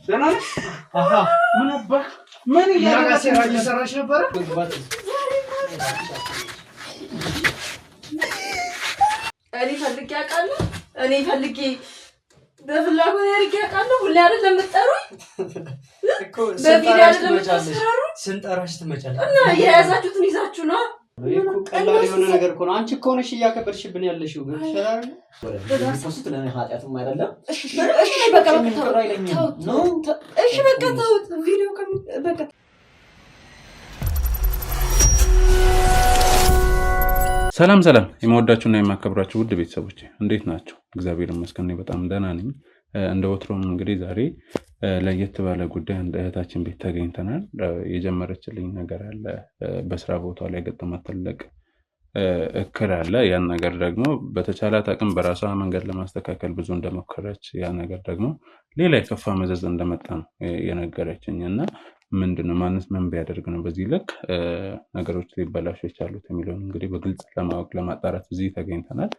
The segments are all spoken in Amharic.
ደህና ነህ? አሃ ምን አባህ ምን እየሰራሽ ነበር? እኔ ፈልጌ በፍላጎት ያርግ ያውቃለሁ። ሁሌ አይደለም የምትጠሩኝ እኮ ስንጠራሽ ትመጫለሽ እና የያዛችሁትን ይዛችሁ ነው እኮ ቀላል የሆነ ነገር እኮ ነው። አንቺ እኮ ነሽ እያከበርሽብን ያለሽው ግን ይሻላል። ወደዚህ ለኔ ኃጢያቱም አይደለም። እሺ በቃ ተውት። ቪዲዮ በቃ ሰላም የማወዳችሁና የማከብራችሁ ውድ ቤተሰቦቼ እንዴት ናችሁ? እግዚአብሔር ይመስገን በጣም ደህና ነኝ። እንደ ወትሮም እንግዲህ ዛሬ ለየት ባለ ጉዳይ እንደ እህታችን ቤት ተገኝተናል። የጀመረችልኝ ነገር አለ። በስራ ቦታው ላይ ገጠማት ትልቅ እክል አለ። ያን ነገር ደግሞ በተቻላት አቅም በራሷ መንገድ ለማስተካከል ብዙ እንደሞከረች ያ ነገር ደግሞ ሌላ የከፋ መዘዝ እንደመጣ ነው የነገረችኝና ምንድነው ማንስ ምን ቢያደርግ ነው በዚህ ልክ ነገሮች ሊበላሹ የቻሉት የሚለውን እንግዲህ በግልጽ ለማወቅ ለማጣራት እዚህ ተገኝተናል።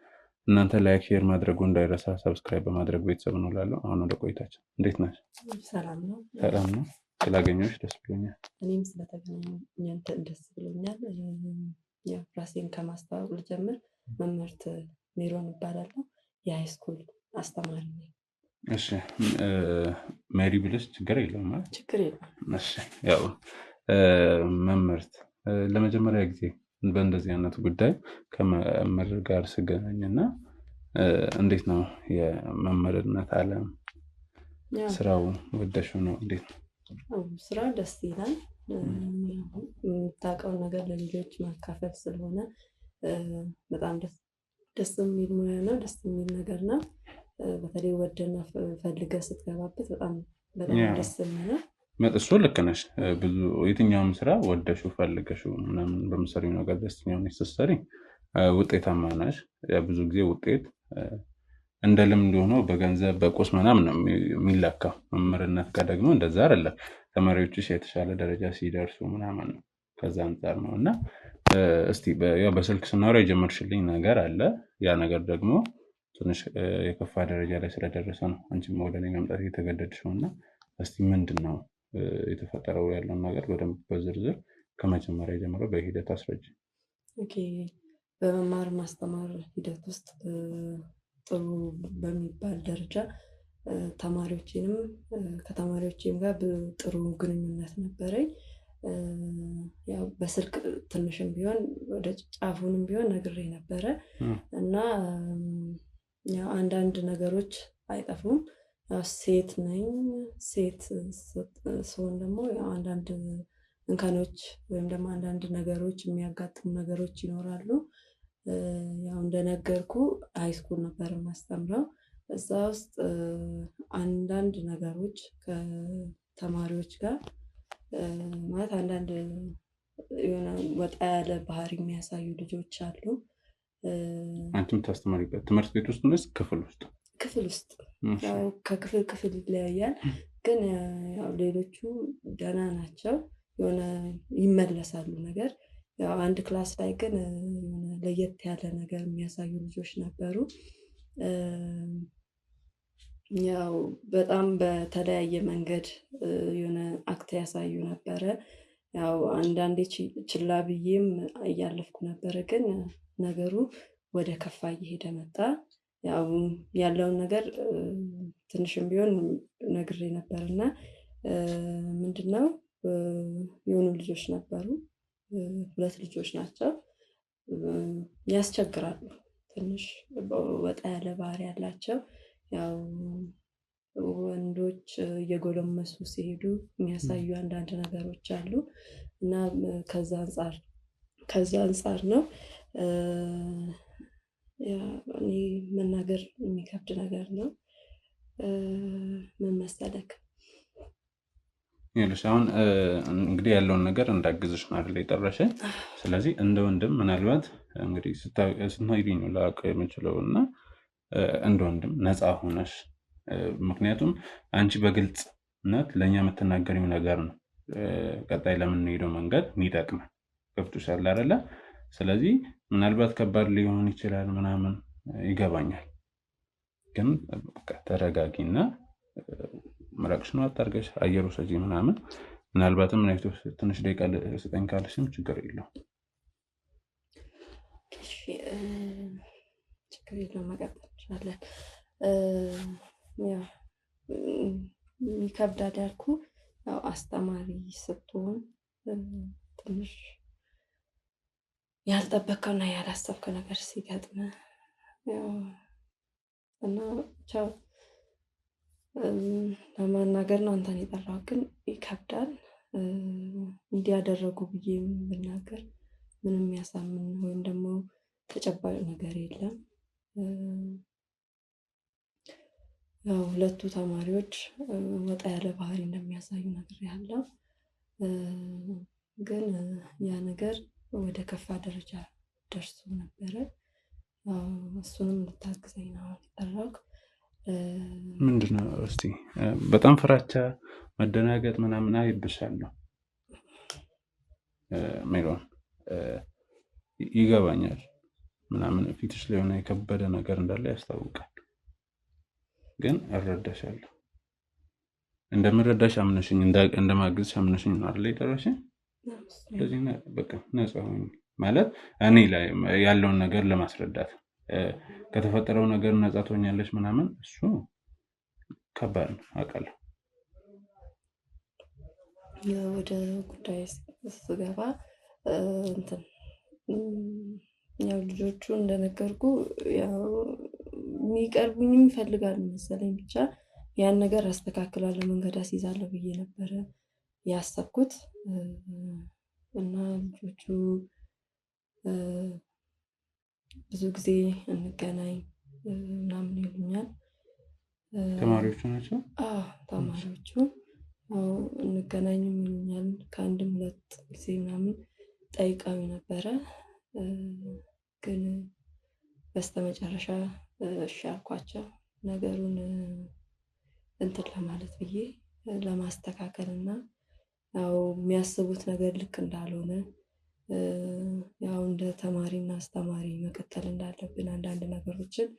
እናንተ ላይክ ሼር ማድረጉ እንዳይረሳ፣ ሰብስክራይብ በማድረግ ቤተሰብ ነው እላለሁ። አሁን ወደ ቆይታችን። እንዴት ነሽ? ሰላም ነው። ስላገኘሁሽ ደስ ብሎኛል። እኔም ስለተገናኘን ደስ ብሎኛል። ያው ራሴን ከማስተዋወቅ ልጀምር። መምህርት ሜሮን እባላለሁ። የሃይስኩል አስተማሪ ነኝ። እሺ ሜሪ ብለሽ ችግር የለውም ማለት ችግር የለውም። እሺ ያው መምህርት ለመጀመሪያ ጊዜ በእንደዚህ አይነት ጉዳይ ከመምህር ጋር ስገናኝና እንዴት ነው የመምህርነት ዓለም ስራው ወደሽው ነው? እንዴት ነው ስራው? ደስ ይላል። የምታውቀው ነገር ለልጆች ማካፈል ስለሆነ በጣም ደስ የሚል ሙያ ነው። ደስ የሚል ነገር ነው። በተለይ ወደና ፈልገህ ስትገባበት በጣም ደስ የሚለው እሱ ልክ ነሽ። ብዙ የትኛውም ስራ ወደሽው ፈልገሽው ምናምን በምሰሪው ነገር ደስተኛ ሆነሽ ስትሰሪ ውጤታማ ነሽ። ብዙ ጊዜ ውጤት እንደ ልምድ ሆኖ በገንዘብ በቁስ ምናምን ነው የሚለካው። መምህርነት ጋር ደግሞ እንደዛ አይደለም። ተማሪዎችሽ የተሻለ ደረጃ ሲደርሱ ምናምን ነው። ከዛ አንፃር ነው እና እስቲ ያው በስልክ ስናወራ የጀመርሽልኝ ነገር አለ። ያ ነገር ደግሞ ትንሽ የከፋ ደረጃ ላይ ስለደረሰ ነው አንቺም ወደ እኔ መምጣት የተገደድሽውና እስቲ ምንድነው የተፈጠረው ያለው ነገር በደንብ በዝርዝር ከመጀመሪያ ጀምሮ በሂደት አስረጅ። ኦኬ። በመማር ማስተማር ሂደት ውስጥ ጥሩ በሚባል ደረጃ ከተማሪዎቼም ጋር ጥሩ ግንኙነት ነበረኝ። ያው በስልክ ትንሽም ቢሆን ወደ ጫፉንም ቢሆን ነግሬ ነበረ እና ያው አንዳንድ ነገሮች አይጠፉም። ሴት ነኝ። ሴት ስሆን ደግሞ ያው አንዳንድ እንከኖች ወይም ደግሞ አንዳንድ ነገሮች የሚያጋጥሙ ነገሮች ይኖራሉ። ያው እንደነገርኩ ሃይስኩል ነበር የማስተምረው። እዛ ውስጥ አንዳንድ ነገሮች ከተማሪዎች ጋር ማለት አንዳንድ የሆነ ወጣ ያለ ባህሪ የሚያሳዩ ልጆች አሉ። አንቺም ታስተማሪበት ትምህርት ቤት ውስጥ ነው? ክፍል ውስጥ ያው ከክፍል ይለያያል። ግን ያው ሌሎቹ ደህና ናቸው። የሆነ ይመለሳሉ ነገር። ያው አንድ ክላስ ላይ ግን የሆነ ለየት ያለ ነገር የሚያሳዩ ልጆች ነበሩ። ያው በጣም በተለያየ መንገድ የሆነ አክት ያሳዩ ነበረ። ያው አንዳንዴ ችላ ብዬም እያለፍኩ ነበረ። ግን ነገሩ ወደ ከፋ እየሄደ መጣ። ያው ያለውን ነገር ትንሽም ቢሆን ነግሬ ነበርና ምንድነው የሆኑ ልጆች ነበሩ። 2 ልጆች ናቸው። ያስቸግራሉ። ትንሽ ወጣ ያለ ባህሪ ያላቸው። ያው ወንዶች እየጎለመሱ ሲሄዱ የሚያሳዩ አንዳንድ ነገሮች አሉ እና ከዛ አንፃር ነው እኔ መናገር የሚከብድ ነገር ነው። ምን መሰለክ ይኸውልሽ አሁን እንግዲህ ያለውን ነገር እንዳግዝሽ ነው አይደል የጠራሽኝ። ስለዚህ እንደ ወንድም ምናልባት እንግዲህ ስትነግሪኝ ነው ላውቅ የምችለው እና እንደ ወንድም ነፃ ሆነሽ ምክንያቱም አንቺ በግልጽነት ለእኛ የምትናገሪው ነገር ነው ቀጣይ ለምንሄደው መንገድ የሚጠቅመን። ገብቶሻል አይደለ? ስለዚህ ምናልባት ከባድ ሊሆን ይችላል ምናምን ይገባኛል። ግን በቃ ተረጋጊና ምራቅሽን አታርገሽ አየሩ ሰጂ ምናምን ምናልባትም ናይቶ ትንሽ ደቂቃ ስጠኝ ካልሽም ችግር የለውም። እሺ ችግር የለውም መቀጠል እንችላለን። ያው ይከብዳል ያልኩ ያው አስተማሪ ስትሆን ትንሽ ያልጠበቅከውና ያላሰብከው ነገር ሲገጥም ያው እና ቻው ለማናገር ነው አንተን የጠራው ግን ይከብዳል። እንዲያደረጉ ብዬ ብናገር ምንም ያሳምን ወይም ደግሞ ተጨባጭ ነገር የለም። ያው ሁለቱ ተማሪዎች ወጣ ያለ ባህሪ እንደሚያሳዩ ነገር ያለው ግን ያ ነገር ወደ ከፋ ደረጃ ደርሶ ነበረ። እሱንም ልታግዘኝ ነው የጠራሁት። ምንድነው እስቲ በጣም ፍራቻ መደናገጥ ምናምን አይብሻለሁ ሜሮን ይገባኛል ምናምን ፊትሽ ላይ ሆነ የከበደ ነገር እንዳለ ያስታውቃል። ግን እረዳሻለሁ እንደምረዳሽ አምነሽኝ እንደማግዝሽ አምነሽኝ ነው አይደል የጠራሽኝ? ስለዚህ በቃ ነፃ ሁኚ ማለት እኔ ላይ ያለውን ነገር ለማስረዳት ከተፈጠረው ነገር ነፃ ትሆኛለሽ ምናምን እሱ ከባድ ነው አውቃለሁ። ወደ ጉዳይ ስገባ እንትን ያው ልጆቹ እንደነገርኩ ያው የሚቀርቡኝም ይፈልጋሉ መሰለኝ ብቻ ያን ነገር አስተካክላለሁ መንገድ አስይዛለሁ ብዬ ነበረ ያሰብኩት እና ልጆቹ ብዙ ጊዜ እንገናኝ ምናምን ይሉኛል። ተማሪዎቹ ናቸው? ተማሪዎቹ እንገናኝም ይሉኛል። ከአንድም ሁለት ጊዜ ምናምን ጠይቀው ነበረ ግን በስተመጨረሻ እሺ አልኳቸው። ነገሩን እንትን ለማለት ብዬ ለማስተካከል እና ያው የሚያስቡት ነገር ልክ እንዳልሆነ ያው እንደ ተማሪና አስተማሪ መቀጠል እንዳለብን አንዳንድ ነገሮችን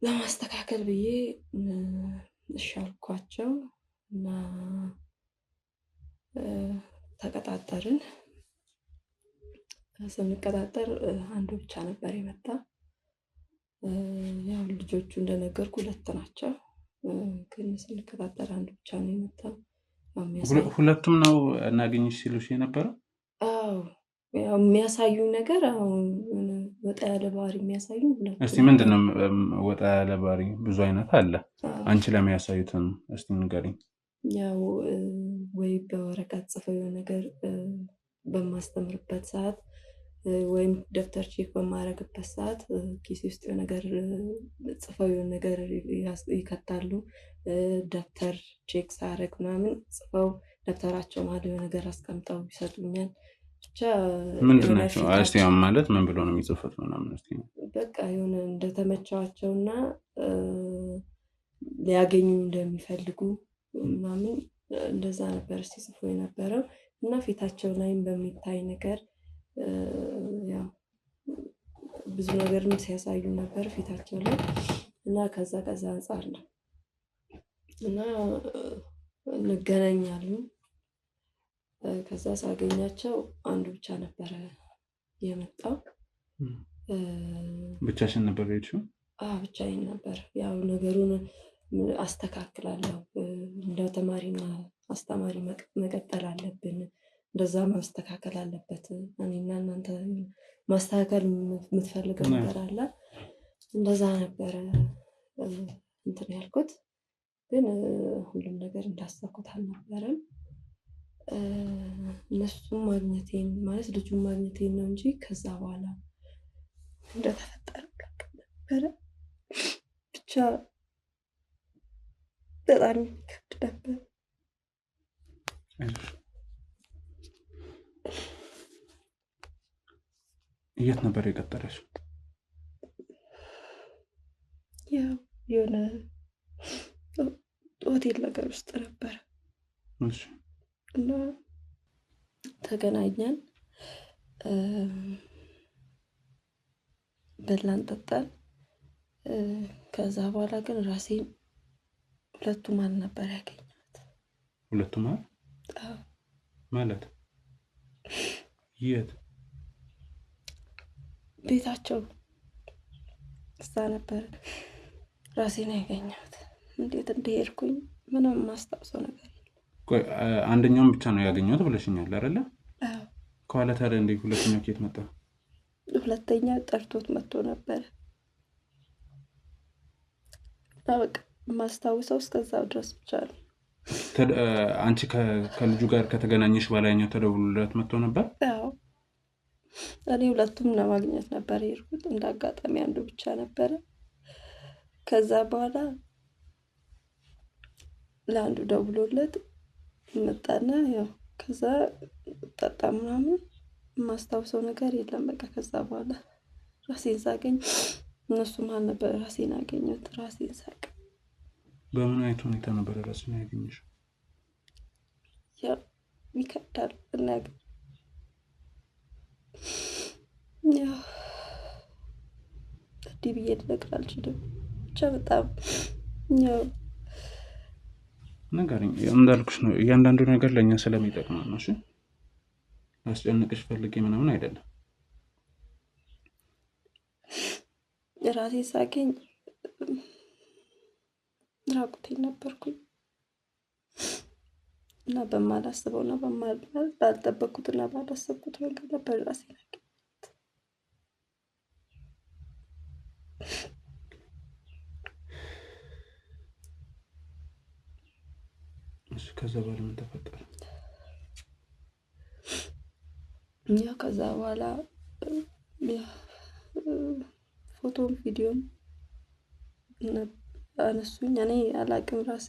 ለማስተካከል ብዬ እሺ አልኳቸው እና ተቀጣጠርን። ስንቀጣጠር አንዱ ብቻ ነበር የመጣ። ያው ልጆቹ እንደነገርኩ ሁለት ናቸው ግን ስንቀጣጠር አንዱ ብቻ ነው የመጣው። ሁለቱም ነው እናገኝሽ ሲሉሽ የነበረው? አዎ ያው የሚያሳዩኝ ነገር አሁን ወጣ ያለ ባህሪ የሚያሳዩኝ ሁለቱ። እስቲ ምንድነው ወጣ ያለ ባህሪ? ብዙ አይነት አለ። አንቺ ለሚያሳዩትን እስቲ ንገሪኝ። ያው ወይ በወረቀት ጽፈው የሆነ ነገር በማስተምርበት ሰዓት ወይም ደብተር ቼክ በማድረግበት ሰዓት ኪሴ ውስጥ የሆነ ነገር ጽፈው የሆነ ነገር ይከታሉ። ደብተር ቼክ ሳደርግ ምናምን ጽፈው ደብተራቸው መሀል የሆነ ነገር አስቀምጠው ይሰጡኛል። ብቻ ምንድን ናቸው? እስቲ ማለት ምን ብሎ ነው የሚጽፉት ምናምን? እስቲ በቃ የሆነ እንደተመቻቸውና ሊያገኙ እንደሚፈልጉ ምናምን እንደዛ ነበር ሲጽፉ የነበረው እና ፊታቸው ላይም በሚታይ ነገር ያው ብዙ ነገር ሲያሳዩ ነበር ፊታቸው ላይ እና ከዛ አንፃር ነው እና እንገናኛለን። ከዛ ሳገኛቸው አንዱ ብቻ ነበረ የመጣው። ብቻሽን ነበር የሄድሽው? ብቻዬን ነበር። ያው ነገሩን አስተካክላለሁ እንደ ተማሪና አስተማሪ መቀጠል አለብን፣ እንደዛ ማስተካከል አለበት። እኔና እናንተ ማስተካከል የምትፈልገው ነገር አለ። እንደዛ ነበረ እንትን ያልኩት ግን ሁሉም ነገር እንዳሰብኩት አልነበረም። እነሱም ማግኘቴን ማለት ልጁን ማግኘቴን ነው እንጂ ከዛ በኋላ እንደተፈጠረ ነበረ ብቻ በጣም ይከብድ ነበር። የት ነበር የቀጠረሽ? ያው የሆነ ሆቴል ነገር ውስጥ ነበረ እና ተገናኘን፣ በላን ጠጣን። ከዛ በኋላ ግን ራሴን ሁለቱም አልነበር ያገኘሁት። ሁለቱም ማለት የት ቤታቸው እዛ ነበር ራሴን ያገኘሁት። እንዴት እንደሄድኩኝ ምንም ማስታውሰው ነገር የለም። አንደኛውን ብቻ ነው ያገኘሁት ብለሽኛል አይደለ? ከኋላ ታዲያ እንዴ ሁለተኛው ከየት መጣ? ሁለተኛ ጠርቶት መጥቶ ነበር። በቃ ማስታውሰው እስከዛው ድረስ ብቻ ነው። አንቺ ከልጁ ጋር ከተገናኘሽ በላይኛው ተደውሎለት መጥቶ ነበር? አዎ እኔ ሁለቱም ለማግኘት ነበር የሄድኩት። እንዳጋጣሚ አንዱ ብቻ ነበረ። ከዛ በኋላ ለአንዱ ደውሎለት መጣና ያው ከዛ ጠጣ ምናምን ማስታውሰው ነገር የለም። በቃ ከዛ በኋላ ራሴን ሳገኝ እነሱ ማን ነበር ራሴን አገኘሁት። ራሴን ሳቅ በምን አይነት ሁኔታ ነበር ራሴን ያገኘሽ? ያው ይከብዳል ነገር ያው እንዲህ ብዬ ልነግርህ አልችልም። ብቻ በጣም ያው ነገርኝ እንዳልኩሽ ነው። እያንዳንዱ ነገር ለእኛ ስለሚጠቅም ነው። እሺ አስጨንቅሽ ፈልጌ ምናምን አይደለም። ራሴ ሳገኝ ራቁቴን ነበርኩኝ እና በማላስበውና ባልጠበቅኩትና ባላሰብኩት መንገድ ነበር ራሴን ያገኘሁት። ከዛ በኋላ ምን ተፈጠረ? ያው ከዛ በኋላ ፎቶም ቪዲዮም አነሱኝ። እኔ አላቅም ራሴ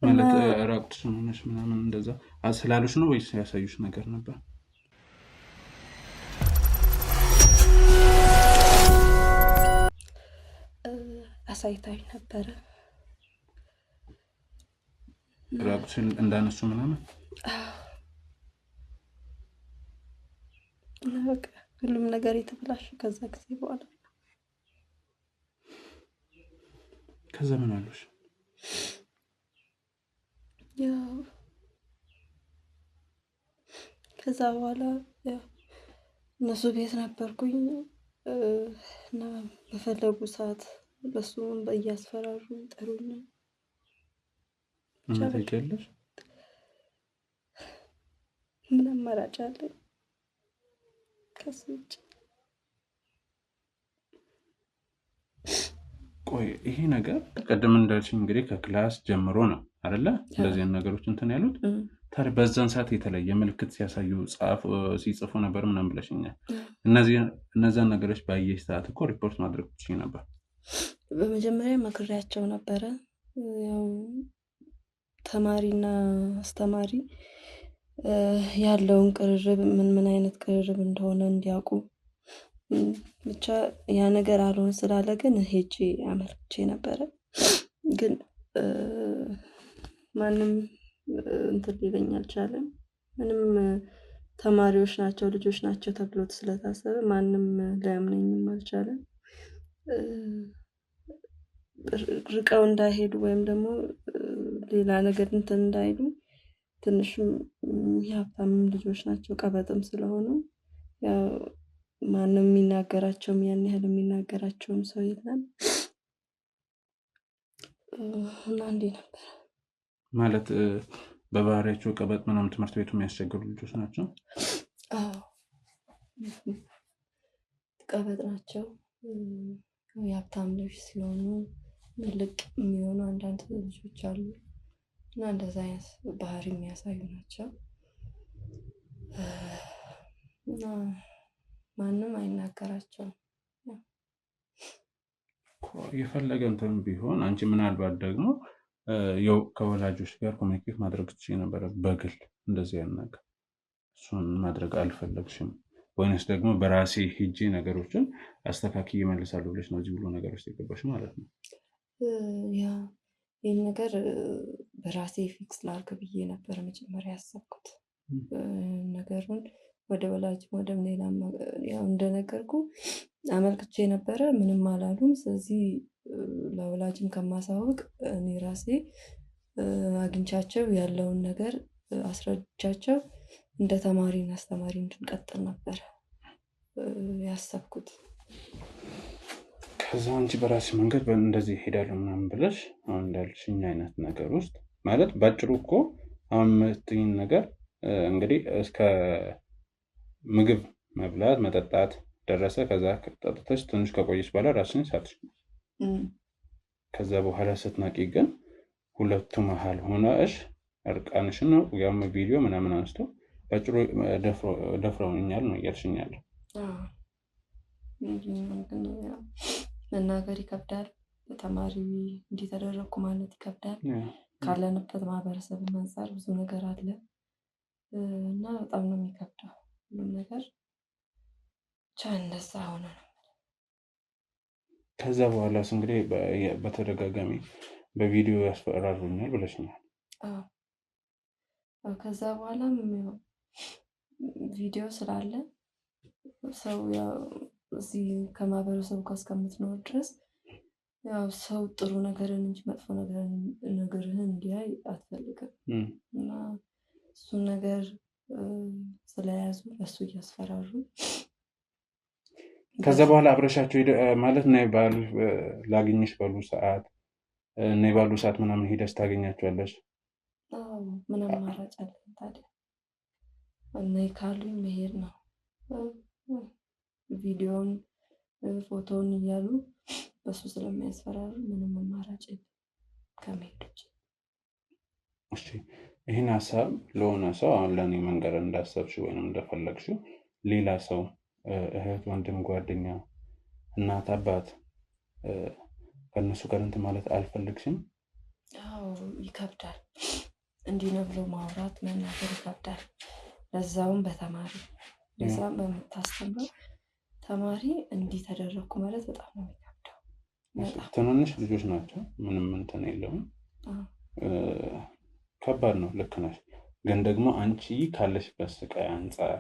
ማለት ራቁትሽን ሆነሽ ምናምን እንደዛ ስላሉሽ ነው ወይስ ያሳዩሽ ነገር ነበር? አሳይታኝ ነበረ ራቁትሽን እንዳነሱ ምናምን። በቃ ሁሉም ነገር የተበላሸ ከዛ ጊዜ በኋላ። ከዛ ምን አሉሽ? ያው ከዛ በኋላ ያው እነሱ ቤት ነበርኩኝ እና በፈለጉ ሰዓት በሱም በእያስፈራሩ ጠሩኝ። ምን ታውቂያለሽ? ምን አማራጭ አለኝ ከሱ ውጭ? ቆይ ይሄ ነገር ቀደም እንዳልሽኝ እንግዲህ ከክላስ ጀምሮ ነው አይደለ? እንደዚህ ነገሮች እንትን ያሉት ታዲያ በዛን ሰዓት የተለየ ምልክት ሲያሳዩ ሲጽፉ ነበር ምናምን ብለሽኛል። እነዛን ነገሮች ባየሽ ሰዓት እኮ ሪፖርት ማድረግ ትችይ ነበር። በመጀመሪያ መክሬያቸው ነበረ። ያው ተማሪና አስተማሪ ያለውን ቅርርብ ምን አይነት ቅርርብ እንደሆነ እንዲያውቁ ብቻ ያ ነገር አልሆን ስላለ ግን ሄጄ አመልክቼ ነበረ። ግን ማንም እንትን ሊለኝ አልቻለም። ምንም ተማሪዎች ናቸው ልጆች ናቸው ተብሎ ስለታሰበ ማንም ሊያምነኝም አልቻለም። ርቀው እንዳይሄዱ ወይም ደግሞ ሌላ ነገር እንትን እንዳይሉ ትንሽም የሀብታም ልጆች ናቸው ቀበጥም ስለሆኑ ያው ማንም የሚናገራቸውም ያን ያህል የሚናገራቸውም ሰው የለም። እና እንዴ ነበር ማለት በባህሪያቸው ቀበጥ ምናምን ትምህርት ቤቱ የሚያስቸግሩ ልጆች ናቸው። አዎ ቀበጥ ናቸው። የሀብታም ልጆች ሲሆኑ ልቅ የሚሆኑ አንዳንድ ልጆች አሉ እና እንደዛ አይነት ባህሪ የሚያሳዩ ናቸው። እና ማንም አይናገራቸውም። የፈለገ እንትን ቢሆን አንቺ ምናልባት ደግሞ ያው ከወላጆች ጋር ኮሚኒኬት ማድረግ ትችይ ነበረ በግል እንደዚህ አይነት ነገር። እሱን ማድረግ አልፈለግሽም ወይንስ ደግሞ በራሴ ሂጂ ነገሮችን አስተካክዬ እመልሳለሁ ብለሽ ነው እዚህ ሁሉ ነገር ውስጥ የገባሽ ማለት ነው? ያ ይህን ነገር በራሴ ፊክስ ላድርግ ብዬ ነበር መጀመሪያ ያሰብኩት። ነገሩን ወደ ወላጅም ወደ ሌላም ያው እንደነገርኩ አመልክቼ ነበረ፣ ምንም አላሉም። ስለዚህ ለወላጅም ከማሳወቅ እኔ ራሴ አግኝቻቸው ያለውን ነገር አስረድቻቸው እንደ ተማሪና አስተማሪ እንድንቀጥል ነበረ ያሰብኩት። ከዛ አንቺ በራስሽ መንገድ እንደዚህ ሄዳለሁ ምናምን ብለሽ አሁን እንዳልሽኝ አይነት ነገር ውስጥ ማለት ባጭሩ እኮ አሁን የምትይኝ ነገር እንግዲህ እስከ ምግብ መብላት መጠጣት ደረሰ። ከዛ ጠጥተሽ ትንሽ ከቆየች በኋላ ራስሽን ሳትሽ፣ ከዛ በኋላ ስትነቂ ግን ሁለቱ መሀል ሆነሽ እርቃንሽን ነው ያም ቪዲዮ ምናምን አንስቶ ባጭሩ ደፍረውኛል ነው እያልሽኛል። መናገር ይከብዳል። ተማሪ እንዲህ ተደረግኩ ማለት ይከብዳል። ካለንበት ማህበረሰብ አንፃር ብዙ ነገር አለ እና በጣም ነው የሚከብደው ሁሉም ነገር። ብቻ እንደዛ ሆነ ነው። ከዛ በኋላስ እንግዲህ በተደጋጋሚ በቪዲዮ ያስፈራሩኛል ብለሽኛል። ከዛ በኋላም ቪዲዮ ስላለ ሰው ያው እዚህ ከማህበረሰቡ ጋር እስከምትኖር ድረስ ያው ሰው ጥሩ ነገርን እንጂ መጥፎ ነገርህን እንዲያይ አትፈልግም እና እሱን ነገር ስለያዙ እሱ እያስፈራሩ ከዛ በኋላ አብረሻቸው ማለት ነው ባል ላግኝሽ ባሉ ሰዓት እና ባሉ ሰዓት ምናምን ሄደሽ ታገኛቸዋለሽ? አዎ ምን አማራጭ አለ ታዲያ? እና ካሉኝ መሄድ ነው። ቪዲዮን ፎቶን እያሉ በሱ ስለሚያስፈራሩ ምንም አማራጭ ከመሄድ ውጭ። እሺ ይህን ሀሳብ ለሆነ ሰው አሁን ለእኔ መንገር እንዳሰብሽ ወይም እንደፈለግሽው ሌላ ሰው እህት፣ ወንድም፣ ጓደኛ፣ እናት፣ አባት ከእነሱ ጋር እንትን ማለት አልፈልግሽም? አዎ ይከብዳል። እንዲህ ነው ብሎ ማውራት መናገር ይከብዳል። ለዛውም በተማሪ ለዛም በምታስተምረው ተማሪ እንዲህ ተደረግኩ ማለት በጣም ነው የሚከብደው። ትንንሽ ልጆች ናቸው፣ ምንም እንትን የለውም። ከባድ ነው። ልክ ነሽ። ግን ደግሞ አንቺ ካለሽበት ስቃይ አንጻር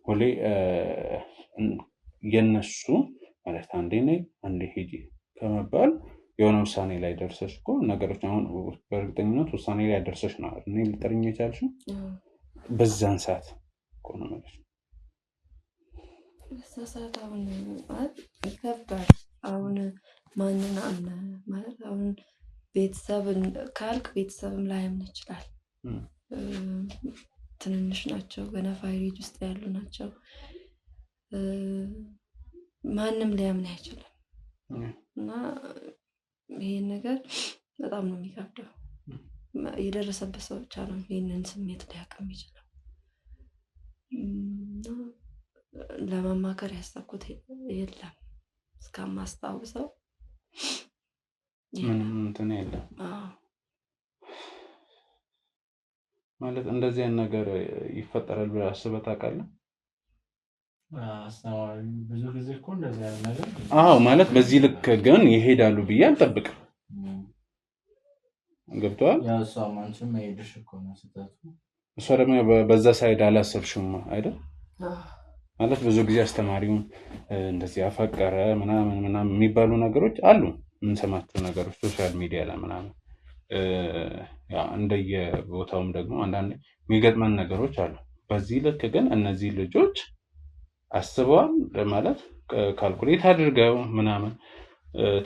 ሁሌ የነሱ ማለት አንዴ ነይ አንዴ ሂጂ ከመባል የሆነ ውሳኔ ላይ ደርሰሽ እኮ ነገሮች አሁን በእርግጠኝነት ውሳኔ ላይ ደርሰሽ ነው እኔ ልጠርኝ የቻልሽው በዛን ሰዓት እኮ ነው ማለት ነው። በዛ ሰዓት አሁን ማለት ይከብዳል። አሁን ማንን አምነ ማለት አሁን ቤተሰብን ካልክ ቤተሰብም ላያምን ይችላል። ትንንሽ ናቸው፣ ገና ፋይሬጅ ውስጥ ያሉ ናቸው። ማንም ሊያምን አይችልም እና ይሄን ነገር በጣም ነው የሚከብደው። የደረሰበት ሰው ብቻ ነው ይህንን ስሜት ሊያውቅም ይችላል። ለመማከር ያሰብኩት የለም እስከማስታውሰው ምንም እንትን የለም ማለት እንደዚህ አይነት ነገር ይፈጠራል ብለህ አስበህ ታውቃለህ? ብዙ ጊዜ እኮ እንደዚህ አይነት ነገር ማለት በዚህ ልክ ግን ይሄዳሉ ብዬ አልጠብቅም። ገብቶሃል? ያው እሷም አንቺም መሄድሽ እኮ ነው ስህተቱ። እሷ ደግሞ በዛ ሳይድ አላሰብሽም አይደል? ማለት ብዙ ጊዜ አስተማሪውን እንደዚህ አፈቀረ ምናምን የሚባሉ ነገሮች አሉ፣ የምንሰማቸው ነገሮች ሶሻል ሚዲያ ላይ ምናምን። እንደየቦታውም ደግሞ አንዳንድ የሚገጥመን ነገሮች አሉ። በዚህ ልክ ግን እነዚህ ልጆች አስበዋል ማለት ካልኩሌት አድርገው ምናምን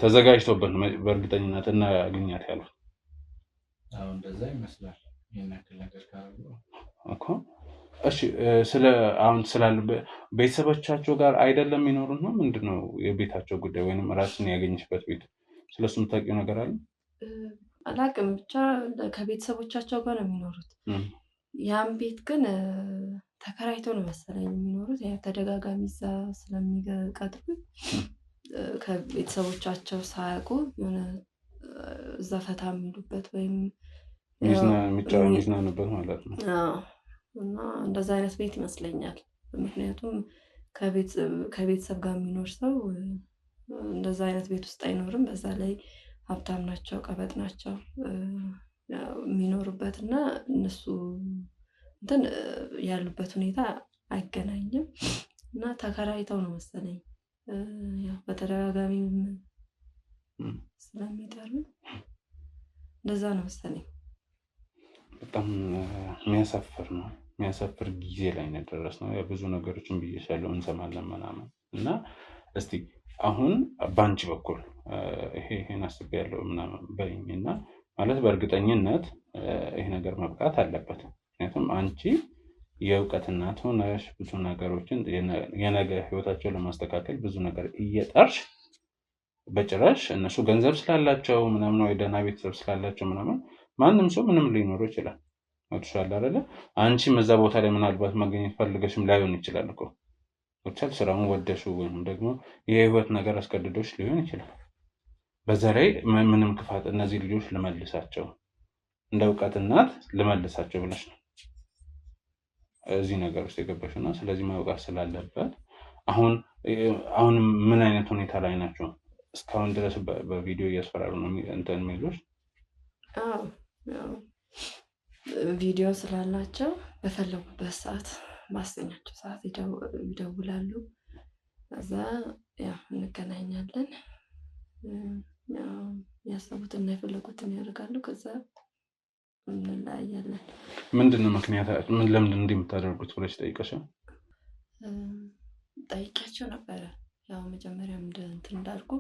ተዘጋጅቶበት በእርግጠኝነት እናገኛት ያሉት። አዎ እንደዛ ይመስላል። ይሄን ያክል ነገር ካረጉ እኮ እሺ። አሁን ስላሉ ቤተሰቦቻቸው ጋር አይደለም የሚኖሩት ነው ምንድነው የቤታቸው ጉዳይ ወይንም ራስን ያገኝሽበት ቤት ስለሱ የምታውቂው ነገር አለ? አላውቅም። ብቻ ከቤተሰቦቻቸው ጋር ነው የሚኖሩት። ያን ቤት ግን ተከራይተው ነው መሰለኝ የሚኖሩት። ያ ተደጋጋሚ እዛ ስለሚቀጥሩ ከቤተሰቦቻቸው ሳያውቁ የሆነ እዛ ፈታ የሚሉበት ወይም የሚዝናኑበት ማለት ነው። እና እንደዛ አይነት ቤት ይመስለኛል። ምክንያቱም ከቤተሰብ ጋር የሚኖር ሰው እንደዛ አይነት ቤት ውስጥ አይኖርም። በዛ ላይ ሀብታም ናቸው፣ ቀበጥ ናቸው የሚኖሩበት እና እነሱ እንትን ያሉበት ሁኔታ አይገናኝም እና ተከራይተው ነው መሰለኝ ያው በተደጋጋሚም ስለሚጠሩ እንደዛ ነው መሰለኝ። በጣም የሚያሳፍር ነው። የሚያሳፍር ጊዜ ላይ ነው የደረስነው። ብዙ ነገሮችን ብዬሻለሁ እንሰማለን ምናምን እና እስቲ አሁን በአንቺ በኩል ይሄን አስቤያለሁ ምናምን በይኝ እና ማለት በእርግጠኝነት ይሄ ነገር መብቃት አለበት። ምክንያቱም አንቺ የእውቀት እናት ሆነሽ ብዙ ነገሮችን የነገ ህይወታቸውን ለማስተካከል ብዙ ነገር እየጣርሽ በጭራሽ እነሱ ገንዘብ ስላላቸው ምናምን ወይ ደህና ቤተሰብ ስላላቸው ምናምን ማንም ሰው ምንም ሊኖረው ይችላል። ወጥቷል አይደለ? አንቺም እዛ ቦታ ላይ ምናልባት መገኘት ፈልገሽም ላይሆን ይችላል እኮ ወጥቷል። ስራውን ወደሽው ወይም ደግሞ የህይወት ነገር አስገድዶሽ ሊሆን ይችላል። በዛ ላይ ምንም ክፋት እነዚህ ልጆች ልመልሳቸው እንደ እውቀት እናት ልመልሳቸው ብለሽ ነው እዚህ ነገር ውስጥ የገባሽና ስለዚህ ማውቃት ስላለበት አሁን ምን አይነት ሁኔታ ላይ ናቸው? እስካሁን ድረስ በቪዲዮ እያስፈራሩ ነው እንትን የሚሉሽ? ቪዲዮ ስላላቸው በፈለጉበት ሰዓት ማስተኛቸው ሰዓት ይደውላሉ። ከዛ ያው እንገናኛለን። ያሰቡትና የፈለጉትን ያደርጋሉ። ከዛ እንለያያለን። ምንድነው ምክንያታችሁ? ለምንድን እንዲህ የምታደርጉት ብለሽ ጠይቀሻል? ጠይቂያቸው ነበረ። ያው መጀመሪያም እንትን እንዳልኩ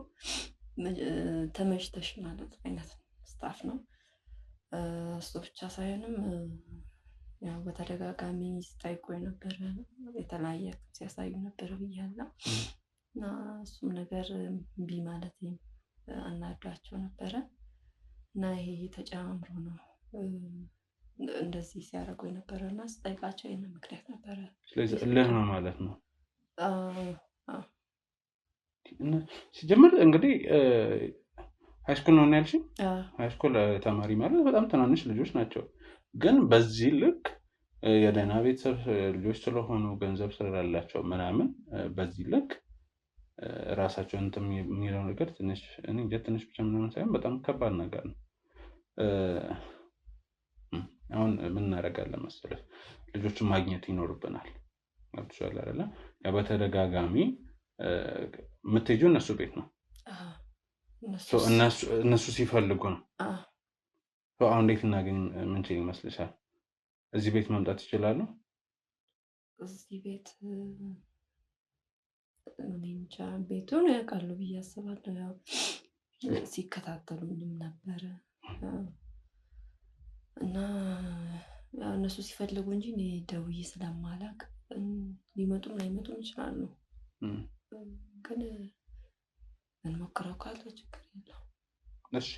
ተመችተሽ ማለት አይነት ስታፍ ነው። እሱ ብቻ ሳይሆንም ያው በተደጋጋሚ ሲጠይቁ የነበረ የተለያየ ሲያሳዩ ነበረ ብያለሁ እና እሱም ነገር እምቢ ማለት አናዷቸው ነበረ እና ይሄ ተጨማምሮ ነው እንደዚህ ሲያደርጉ የነበረ እና ስጠይቃቸው ይህን ምክንያት ነበረ። ስለዚህ እልህ ነው ማለት ነው። ሲጀምር እንግዲህ ሃይስኩል ነው ያልሽኝ? ሃይስኩል ተማሪ ማለት በጣም ትናንሽ ልጆች ናቸው። ግን በዚህ ልክ የደህና ቤተሰብ ልጆች ስለሆኑ ገንዘብ ስላላቸው ምናምን በዚህ ልክ ራሳቸውን እንትን የሚለው ነገር ትንሽ ብቻ ምናምን ሳይሆን በጣም ከባድ ነገር ነው። አሁን ምን እናደርጋለን መሰለህ? ልጆችን ማግኘት ይኖርብናል። ገብቶሻል አይደለ? ያ በተደጋጋሚ የምትሄጂው እነሱ ቤት ነው። እነሱ ሲፈልጉ ነው። አሁን እንዴት እናገኝ ምንችል ይመስልሻል? እዚህ ቤት መምጣት ይችላሉ? እዚህ ቤት እንጃ ቤቱን ያውቃሉ ብዬ አስባለሁ። ያው ሲከታተሉኝም ነበረ እና እነሱ ሲፈልጉ እንጂ እኔ ደውዬ ስለማላውቅ ሊመጡም ላይመጡም ይችላሉ። ግን እንሞክረው ካለ ችግር የለውም። እሺ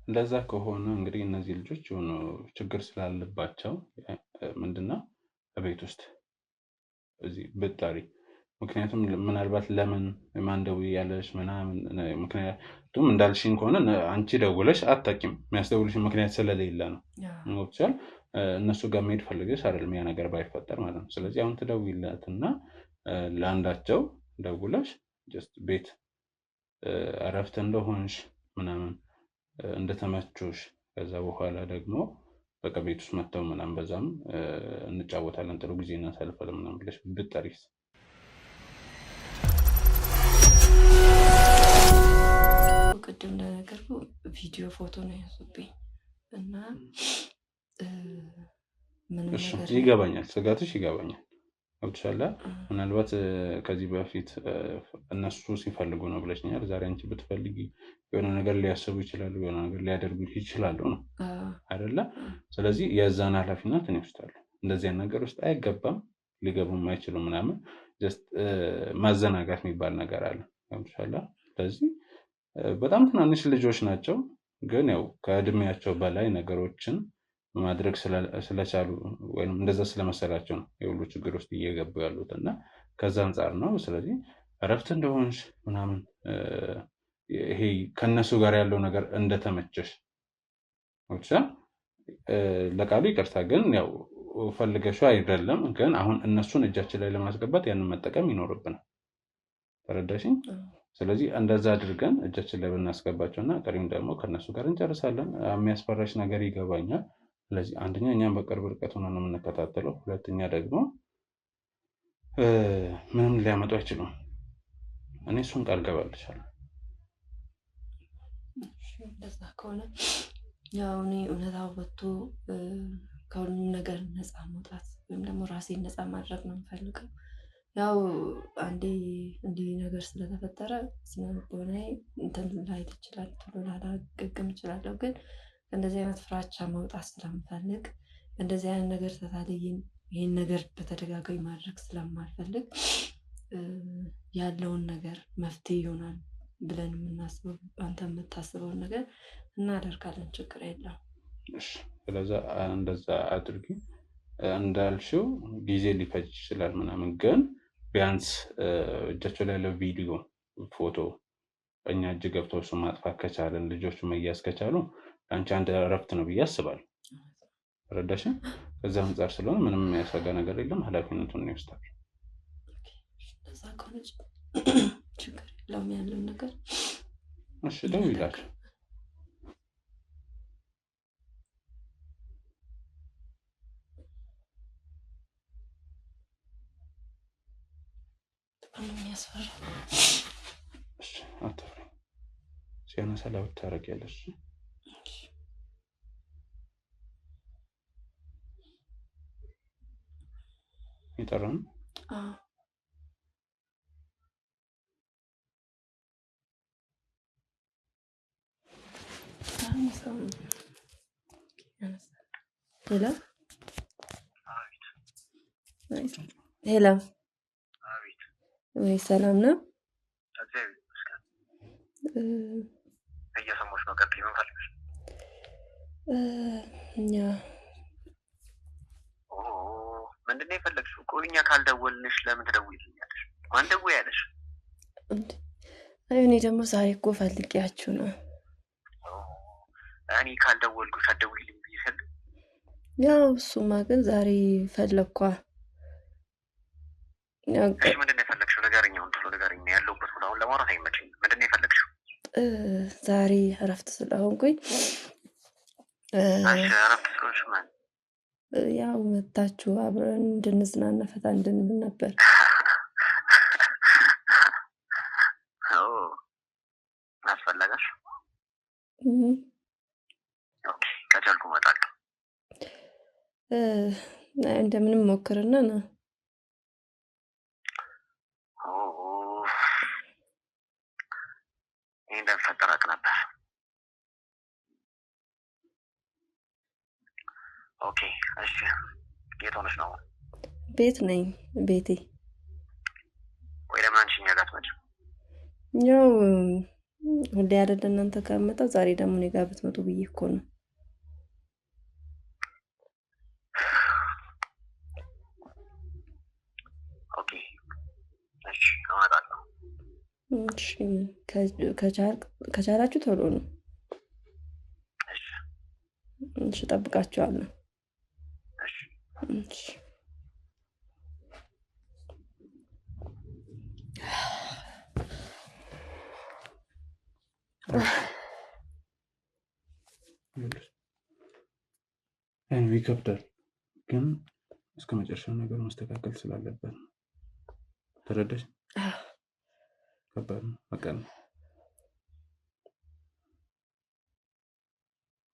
እንደዛ ከሆነ እንግዲህ እነዚህ ልጆች የሆነ ችግር ስላለባቸው ምንድነው በቤት ውስጥ እዚህ ብጣሪ ምክንያቱም ምናልባት ለምን ማንደው ያለሽ ምናምን ምክንያቱም እንዳልሽኝ ከሆነ አንቺ ደውለሽ አታውቂም። የሚያስደውልሽ ምክንያት ስለሌለ ነው። ሞክቻል እነሱ ጋር መሄድ ፈልገሽ አይደለም ያ ነገር ባይፈጠር ማለት ነው። ስለዚህ አሁን ትደውይላትና ለአንዳቸው ደውለሽ ጀስት ቤት እረፍት እንደሆንሽ ምናምን እንደተመቾሽ ከዛ በኋላ ደግሞ በቃ ቤት ውስጥ መተው ምናምን በዛም እንጫወታለን ጥሩ ጊዜ እናሳልፋለን ምናምን ብለሽ ብትጠሪስ? ቅድም እንደነገርኩ ቪዲዮ ፎቶ ነው ያዙብኝ እና ይገባኛል፣ ስጋትሽ ይገባኛል። ገብቶሻል። ምናልባት ከዚህ በፊት እነሱ ሲፈልጉ ነው ብለሽኛል። ዛሬ አንቺ ብትፈልጊ የሆነ ነገር ሊያስቡ ይችላሉ፣ የሆነ ነገር ሊያደርጉ ይችላሉ ነው አይደለ? ስለዚህ የዛን ኃላፊነት እኔ ወስዳለሁ። እንደዚህ አይነት ነገር ውስጥ አይገባም፣ ሊገቡም አይችሉም ምናምን። ጀስት ማዘናጋት የሚባል ነገር አለ። ገብቶሻል። ስለዚህ በጣም ትናንሽ ልጆች ናቸው፣ ግን ያው ከእድሜያቸው በላይ ነገሮችን ማድረግ ስለቻሉ ወይም እንደዛ ስለመሰላቸው ነው የሁሉ ችግር ውስጥ እየገቡ ያሉት እና ከዛ አንጻር ነው። ስለዚህ እረፍት እንደሆንሽ ምናምን ይሄ ከነሱ ጋር ያለው ነገር እንደተመቸሽ ብቻ ለቃሉ ይቅርታ፣ ግን ያው ፈልገሽው አይደለም። ግን አሁን እነሱን እጃችን ላይ ለማስገባት ያንን መጠቀም ይኖርብናል። ተረዳሽኝ? ስለዚህ እንደዛ አድርገን እጃችን ላይ ብናስገባቸውና ቀሪውን ደግሞ ከነሱ ጋር እንጨርሳለን። የሚያስፈራሽ ነገር ይገባኛል። ስለዚህ አንደኛ እኛም በቅርብ ርቀት ሆነን ነው የምንከታተለው፣ ሁለተኛ ደግሞ ምንም ሊያመጡ አይችሉም። እኔ እሱን ቃል ገባልሻለሁ። እንደዛ ከሆነ ያው እኔ እውነታው ወጥቶ ከሁሉም ነገር ነፃ መውጣት ወይም ደግሞ ራሴን ነፃ ማድረግ ነው የምፈልገው። ያው አንዴ እንዲህ ነገር ስለተፈጠረ ስነልቦናዬ እንትን ላይል ይችላል፣ ቶሎ ላላገግም እችላለሁ። ግን እንደዚህ አይነት ፍራቻ መውጣት ስለምፈልግ እንደዚህ አይነት ነገር ተታልይን ይህን ነገር በተደጋጋሚ ማድረግ ስለማልፈልግ ያለውን ነገር መፍትሄ ይሆናል ብለን የምናስበው አንተ የምታስበውን ነገር እናደርጋለን። ችግር የለም። ስለዛ እንደዛ አድርጊ። እንዳልሽው ጊዜ ሊፈጅ ይችላል ምናምን፣ ግን ቢያንስ እጃቸው ላይ ያለው ቪዲዮ ፎቶ እኛ እጅ ገብተው እሱ ማጥፋት ከቻለን ልጆቹ መያዝ ከቻሉ አንቺ አንድ እረፍት ነው ብዬ አስባለሁ። ረዳሽን? ከዛ አንጻር ስለሆነ ምንም የሚያሰጋ ነገር የለም። ኃላፊነቱን ይወስዳል። እዛ ከሆነ ችግር የለውም ያለውን ነገር እሺ ደው ይላል። የሚያስፈራ አትፍሪ። ሲያነሳ ላውት ታደርጊያለሽ። ይጠራል። ሄሎ ወይ ሰላም ነው? እየሰማሁሽ ነው። ቀጥይ። ምን ፈልገሽ? ምንድን ነው የፈለግሽው? ቆይ እኛ ካልደወልንሽ ለምን ትደውይልኛለሽ? ማን ደውይ ያለሽ? እኔ ደግሞ ዛሬ እኮ ፈልጌያችሁ ነው። እኔ ካልደወልኩሽ አትደውይልኝ ብዬሽ የለ? ያው እሱማ ግን ዛሬ ፈለግኳ። እሺ ምንድን ነው የፈለግሽው? ንገረኝ። አሁን ቶሎ ንገረኝ። ያለሁበት ቦታ አሁን ለማውራት አይመቸኝም። ምንድን ነው የፈለግሽው? ዛሬ እረፍት ስለሆንኩኝ እረፍት ስለሆንሽ ማለት ያው መታችሁ አብረን እንድንዝናና ፈታ እንድንል ነበር። አስፈለገሽ? ከቻልኩ እመጣለሁ። እንደምንም ሞክርና ነው። ይህ እንደሚፈጠር አውቅ ነበር። ኦኬ እሺ። የት ሆነሽ ነው? ቤት ነኝ። ቤቴ። ወይ ለምን አንቺ እኛ ጋር አትመጭም? ያው ሁሌ አይደለ እናንተ ጋር መጣሁ። ዛሬ ደግሞ እኔ ጋር ብትመጡ ብዬ እኮ ነው። ኦኬ እሺ እመጣለሁ። እሺ ከቻላችሁ ቶሎ ነው። እሺ እጠብቃችኋለሁ። እሺ ይከብዳል፣ ግን እስከ መጨረሻው ነገር መስተካከል ስላለበት ተረዳሽ? ከባድ ነው አውቃለሁ።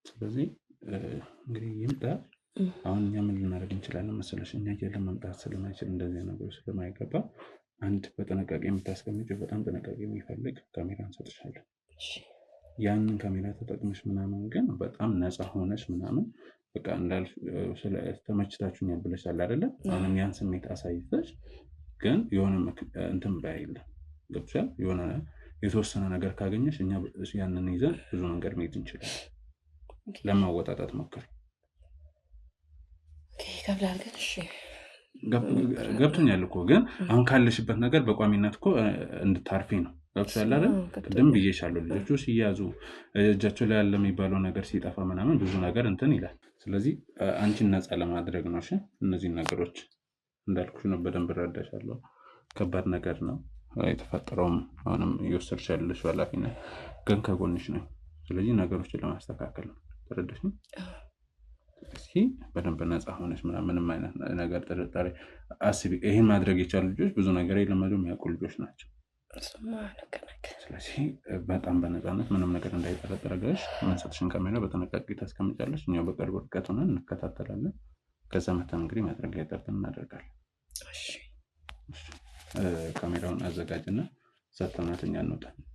ስለዚህ እንግዲህ ይምጣ። አሁን እኛ ምን ልናደርግ እንችላለን መሰለሽ? እኛ እያለን መምጣት ስለማይችል እንደዚህ ነገሮች ስለማይገባ አንድ በጥንቃቄ የምታስቀምጪው በጣም ጥንቃቄ የሚፈልግ ካሜራ እንሰጥሻለን። ያንን ካሜራ ተጠቅመሽ ምናምን ግን በጣም ነፃ ሆነሽ ምናምን በቃ እንዳልሽ ተመችታችሁኛል ብለሻል አይደለ? አሁንም ያን ስሜት አሳይተሽ ግን የሆነ እንትን ባይል ገብቶሻል? የሆነ የተወሰነ ነገር ካገኘሽ እኛ ያንን ይዘን ብዙ መንገድ መሄድ እንችላለን። ለማወጣጣት ሞክሪ። ይከብዳል ግን እሺ ገብቶኛል እኮ ግን አሁን ካለሽበት ነገር በቋሚነት እኮ እንድታርፊ ነው። ገብቶሻል አይደል? ቅድም ብዬሻለሁ፣ ልጆቹ ሲያዙ እጃቸው ላይ ያለ የሚባለው ነገር ሲጠፋ ምናምን ብዙ ነገር እንትን ይላል። ስለዚህ አንቺን ነፃ ለማድረግ ነው። እሺ እነዚህን ነገሮች እንዳልኩሽ ነው። በደንብ እረዳሻለሁ። ከባድ ነገር ነው የተፈጠረውም። አሁንም እየወሰድሽ ያለሽው ኃላፊነት ግን ከጎንሽ ነው። ስለዚህ ነገሮችን ለማስተካከል ነው። ተረዳሽ? እስኪ በደንብ ነፃ ሆነች ምንም አይነት ነገር ጥርጣሬ አስቢ። ይህን ማድረግ የቻሉ ልጆች ብዙ ነገር የለመዱ የሚያውቁ ልጆች ናቸው። ስለዚህ በጣም በነፃነት ምንም ነገር እንዳይጠረጠረ ገሽ መንሰትሽን ካሜራ በጥንቃቄ ታስቀምጫለች። እኛው በቅርብ ርቀት ሆነን እንከታተላለን። ከዛ መተን እንግዲህ ማድረግ ያለብን እናደርጋለን። ካሜራውን አዘጋጅና ሰተናተኛ እንወጣለን።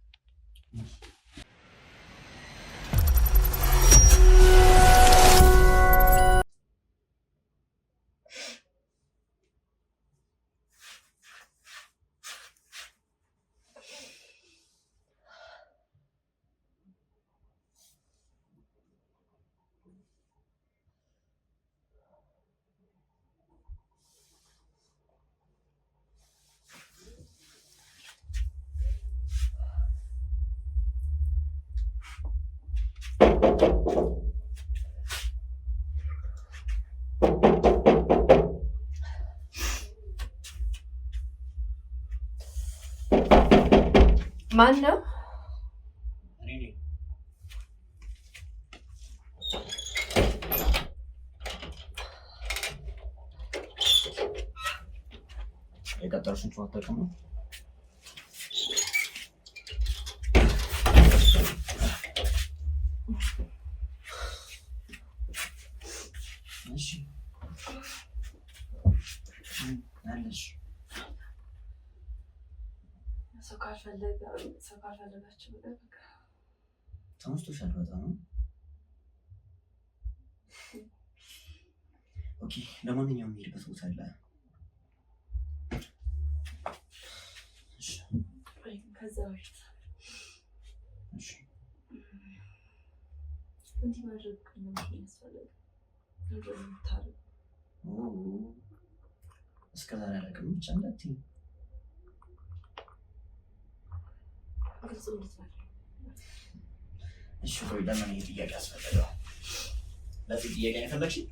ማን ነው? የቀጠርሽን ጨዋታ ተቀሙ። እሺ አለሽ ሰው ካልፈለጋችሁ በቃ ተመስቶሻል በጣም ነው። ኦኬ ለማንኛውም የሚሄድበት ቦታ አለ። ከዛ በፊት እንዲህ ማድረግ ነው የሚያስፈልገው። እስከ ዛሬ አላውቅም ብቻ እንዳትዪ። እሺ ቆይ ለምን ይሄ ጥያቄ አስፈለገው? ለዚህ ጥያቄ ነው የፈለግሽኝ?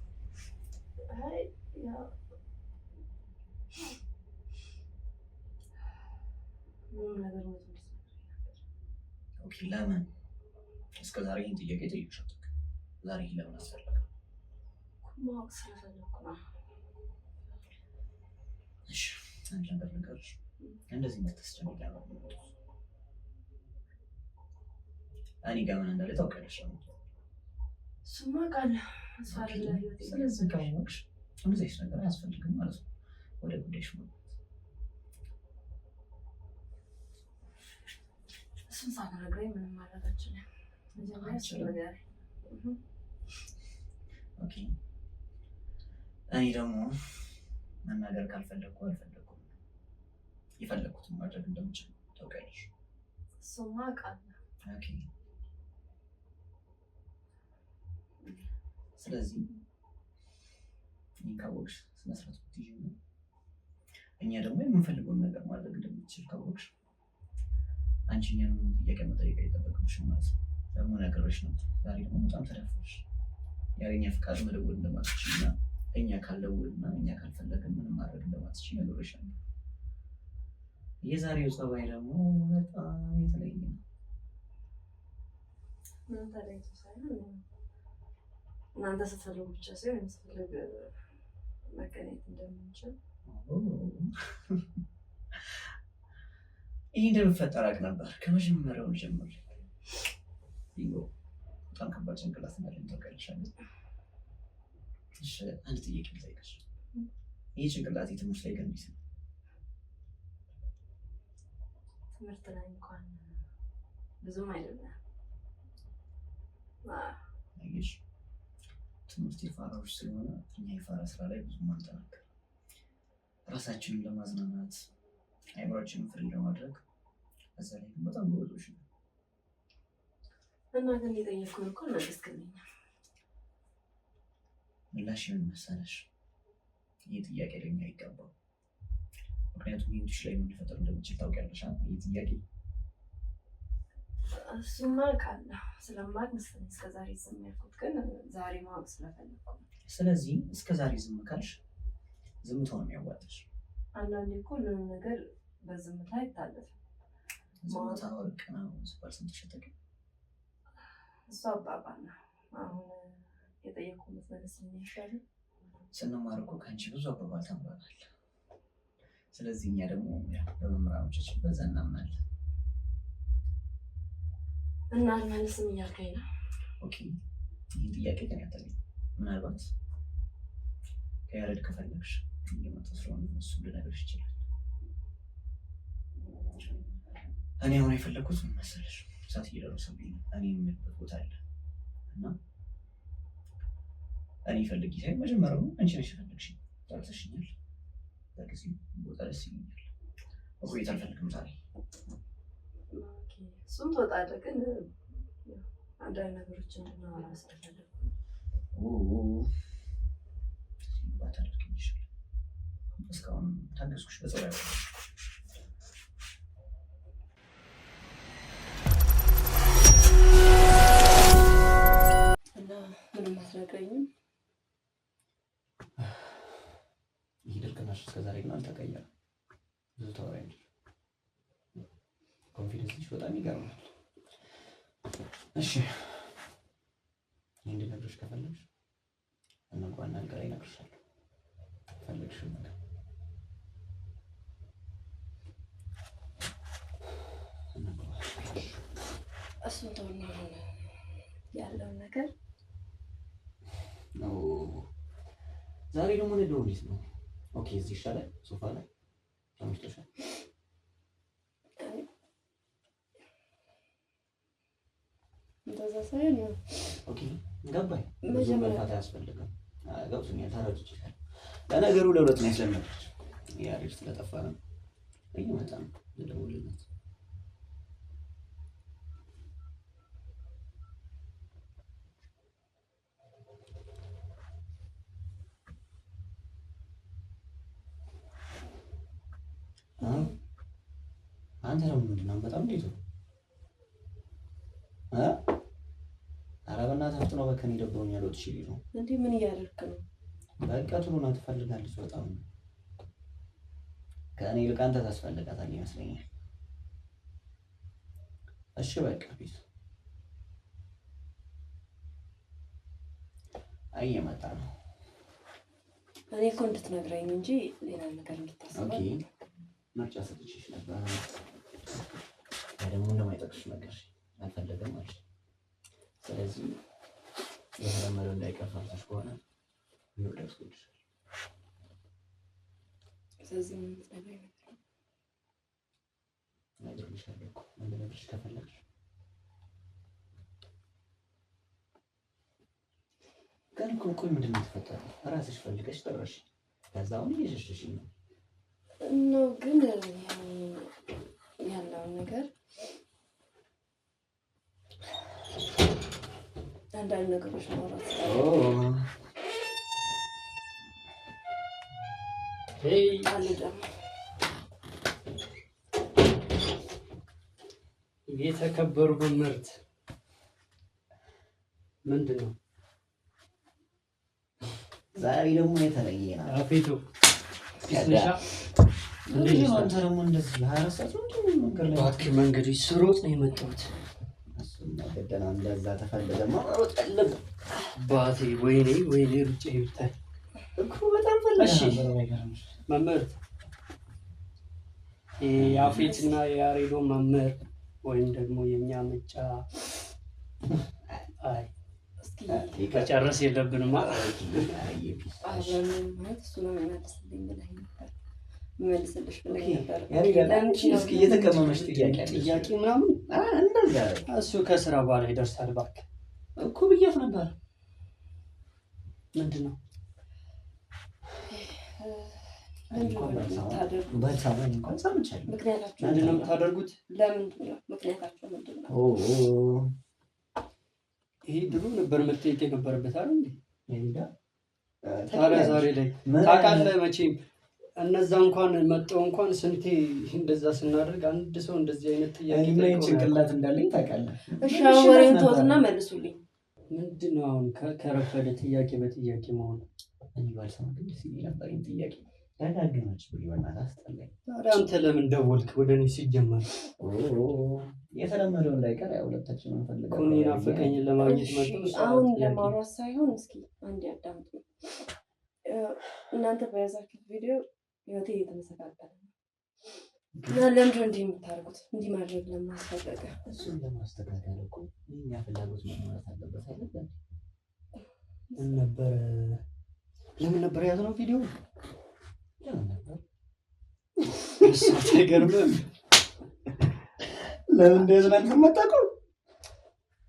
ኦኬ ለምን እስከ ዛሬ ይህን ጥያቄ ጠይቅሽ አታውቅም? ዛሬ ይህ ለምን አስፈለገ? ማወቅ ስለፈለኩ ነው። እሺ አንድ ነገር ልንገርሽ፣ እንደዚህ የምታስጨንቂ ነው። እኔ ጋር ምን እንዳለ ታውቂያለሽ? እሱማ አውቃለሁ። ስለዚህ ካወቅሽ እንደዚህ አይነት ነገር አያስፈልግም ማለት ነው። ወደ ጉዳይሽ ነው። እሱን ሳትነግረኝ ምንም ማድረግ አልችልም። ኦኬ እኔ ደግሞ መናገር ካልፈለግኩ አልፈለግኩም። የፈለግኩትን ማድረግ እንደምችል ታውቂያለሽ። እሱማ አውቃለሁ። ኦኬ ስለዚህ እኔን ካወቅሽ ስነስርዓት ብትይዥ ነው። እኛ ደግሞ የምንፈልገውን ነገር ማድረግ እንደምትችል ካወቅሽ አንቺ እኛን ጥያቄ መጠየቅ አይጠበቅብሽም ማለት ነው። ደግሞ ነገሮች ነው። ዛሬ ደግሞ በጣም ተደፈርሽ። ያለኛ ፍቃድ መደወል እንደማትችል እና እኛ ካልደወልና እኛ ካልፈለግን ምንም ማድረግ እንደማትችል ነገሮች አሉ። የዛሬው ጸባይ ደግሞ በጣም የተለየ ነው። ምን ተለይቶ ሳይሆን እናንተ ስትፈልጉ ብቻ ሳይሆን ስትፈልግ መገናኘት እንደምንችል ይህ እንደሚፈጠር አውቅ ነበር ከመጀመሪያው ጀምሮ። በጣም ከባድ ጭንቅላት እንዳለኝ ታውቂያለሽ። እሺ አንድ ጥያቄ ልጠይቅሽ። ይህ ጭንቅላት ትምህርት ላይ ገንቢ ነው? ትምህርት ላይ እንኳን ብዙም አይደለም። አየሽ ትምህርት የፋራዎች ስለሆነ እኛ የፋራ ስራ ላይ ብዙም አንጠናከር። ራሳችንን ለማዝናናት አይምሮአችንን ፍሪ ለማድረግ እዛ ላይ ግን በጣም ጎበዞች ነው። እና ግን የጠየኩህን እኮ መለስክልኝ። ምላሽ ምን መሰለሽ? ይህ ጥያቄ ለኛ አይገባም። ምክንያቱም ህይወትሽ ላይ ምን ሊፈጠር እንደሚችል ታውቂያለሽ። ይህ ጥያቄ እሱማ አውቃለሁ። ስለማውቅ መሰለኝ እስከዛሬ ዝም ያልኩት፣ ግን ዛሬ ማወቅ ስለፈለኩ። ስለዚህ እስከዛሬ ዝም ካልሽ ዝምታው ነው የሚያዋጣሽ። አንዳንዴ እኮ ሁሉንም ነገር በዝምታ አይታለፍም። ዝምታ ወርቅ ነው ሲባል ሰምተሽ አታውቂም? እሱ አባባል ነው። አሁን የጠየቁት መሰለኝ የሚሻል ስንማር እኮ ከአንቺ ብዙ አባባል ተምረናል። ስለዚህ እኛ ደግሞ በመምህራኖቻችን በዛ እናምናለን። እና አልመልስም እያልከኝ ነው? ኦኬ፣ ይህን ጥያቄ ግን ያጠለኝ ምናልባት ከያሬድ ከፈለግሽ እየመጣ ስለሆነ እሱ ልነግርሽ ይችላል። እኔ አሁን የፈለግኩት ምን መሰለሽ? እሳት እየደረሰብኝ ነው። እኔ የምልበት ቦታ አለ እና እኔ ፈልጊ ሳይሆን መጀመሪያው አንቺ ነሽ የፈለግሽኝ። ጠርተሽኛል። በጊዜ ቦታ ደስ ይለኛል። መቆየት አልፈልግም ዛሬ። እሱም ትወጣለህ፣ ግን አንዳንድ ነገሮችን እንድናወራ ስለፈለግኩ ባታደርግኝ ይሻላል። እስካሁን ታገዝኩሽ በጸባይ እና ምንም አትነግረኝም? ይህ ድርቅናሽ እስከዛሬ ግን አልተቀየረም። ብዙ ታወሪያለሽ። ኮንፊደንስሽ በጣም ይገርማል። እሺ ይህን እንድነግርሽ ከፈለግሽ እንግባና አልጋ ላይ እነግርሻለሁ። ፈለግሽው ነገር እሱን ተውና ያለውን ነገር ዛሬ ደግሞ እንደው እንዴት ነው? ኦኬ፣ እዚህ ይሻላል። ሶፋ ላይ ተመችቶሻል? እንደዛ ሳይሆን ያው ኦኬ፣ ገባኝ። መጀመሪያ አያስፈልግም። ገብቶኛል፣ ተረድቼሻለሁ። ለነገሩ ለሁለት ነው ያስለመድኩት። ያሬድ ስለጠፋ ነው እየመጣ ነው ልደውልለት። አንተ ደግሞ ምንድን ነው በጣም እንዴት ነው? ኧረ በእናትህ አፍጥነው፣ በቃ እኔ ደብሮኛል። ወጥቼ ልሂድ ነው። እንዴ ምን እያደረክ ነው? በቃ ቶሎ ና፣ ትፈልጋለች በጣም። ከእኔ ይልቅ አንተ ታስፈልጋታለህ ይመስለኛል። እሺ በቃ ቢስ እየመጣ ነው። እኔ እኮ እንድትነግረኝ እንጂ ሌላ ነገር እንድታስብ። ኦኬ ምርጫ ሰጥቼሽ ነበር። ደግሞ እንደማይጠቅሽ ነገር አልፈለገም ማለት ነው። ስለዚህ የተለመደው እንዳይቀርፋልሽ ከሆነ ይወደስ ኩልሽ። ስለዚህ ምን ትነግረኝ ነበር? ነግሬሻለሁ እኮ እንደነግርሽ ከፈለግሽ። ግን እኮ ቆይ ምንድን ነው የተፈጠረው? እራስሽ ፈልገሽ ጠራሽ። ከዛ አሁን እየሸሸሽኝ ነው ነው። ግን ያለውን ነገር አንዳንድ ነገሮች ማውራት የተከበሩ መምህርት ምንድን ነው ዛሬ ደግሞ የተለየ ነው? አፌቱ አንተ ደግሞ እንደዚህ ሀረሳት መንገድ ላይ እባክህ መንገዱ ስሮጥ ነው የመጣሁት። ገደና እንደዛ ተፈልገማ ሮጥ ቀለብ ባቴ ወይኔ ሩጬ ይብታይ እኮ በጣም ፈለግሽ። መምህርት የአፌትና የያሬዶ መምህር ወይም ደግሞ የእኛ ምጫ መጨረስ የለብንማ። እሱ ነው የሚመልስልኝ ብለኸኝ ነበር። የሚመልስልሽ ብለኸኝ ነበር። እስኪ እየተቀመመሽ ጥያቄ ምናምን እንደዛ እሱ ከስራ በኋላ ይደርሳል። እባክህ እኮ ብያት ነበር። ምንድን ነው ምንድን ነው የምታደርጉት? ምክንያታቸው ምንድን ነው? ይሄ ድሮ ነበር መጠየቅ የነበረበት አይደል? ታዲያ ዛሬ ላይ ታውቃለህ፣ መቼም እነዛ እንኳን መጠው እንኳን ስንቴ እንደዛ ስናደርግ አንድ ሰው እንደዚህ አይነት ጥያቄ ምን ጭንቅላት እንዳለኝ ታውቃለህ? እሺ አሁን ወሬውን ተውትና መልሱልኝ። ምንድን ነው አሁን ከረፈደ ጥያቄ በጥያቄ መሆን? እኔ ባልሰማ ግን ደስ ይለኝ ነበር። ጥያቄ ደጋግማችሁ በእናትህ አስጠላኝ። ታዲያ አንተ ለምን ደወልክ ወደ እኔ ሲጀመር? የተለመደው እንዳይቀር ያው ሁለታችንን እንፈልጋለን። እኔ ናፈቀኝን ለማግኘት መጥቶ አሁን ለማውራት ሳይሆን እስኪ አንድ ያዳምጡ። እናንተ በያዛችሁት ቪዲዮ ህይወቴ እየተመሰቃቀለ ነው እና ለምንድን ነው እንዲህ የምታደርጉት? እንዲህ ማድረግ ለምን አስፈለገ? እሱን ለማስተካከል እኮ የእኛ ፍላጎት መሟላት አለበት አይደለም? ለምን ነበር ያዝነው ቪዲዮ? ለምን ነበር እሱ አይገርምም? ለምን እንደዚህ ነው የምታውቀው?